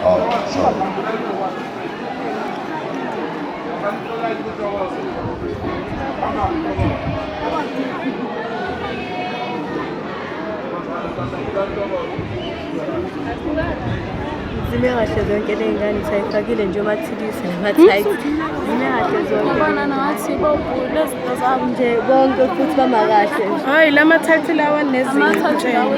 Oh, sorry. Zime kahle zonke ley'ngane sayifakile nje amathilisi namathayithi. Zime kahle zonke. Ngibona nathi bobhula izinto zabo Nje bonke futhi bama kahle nje. hayi lamathathi lawa nezinto lawo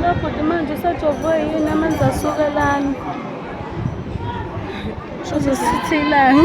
lapho manje usajove yini amanzi asukelana shoze sithilana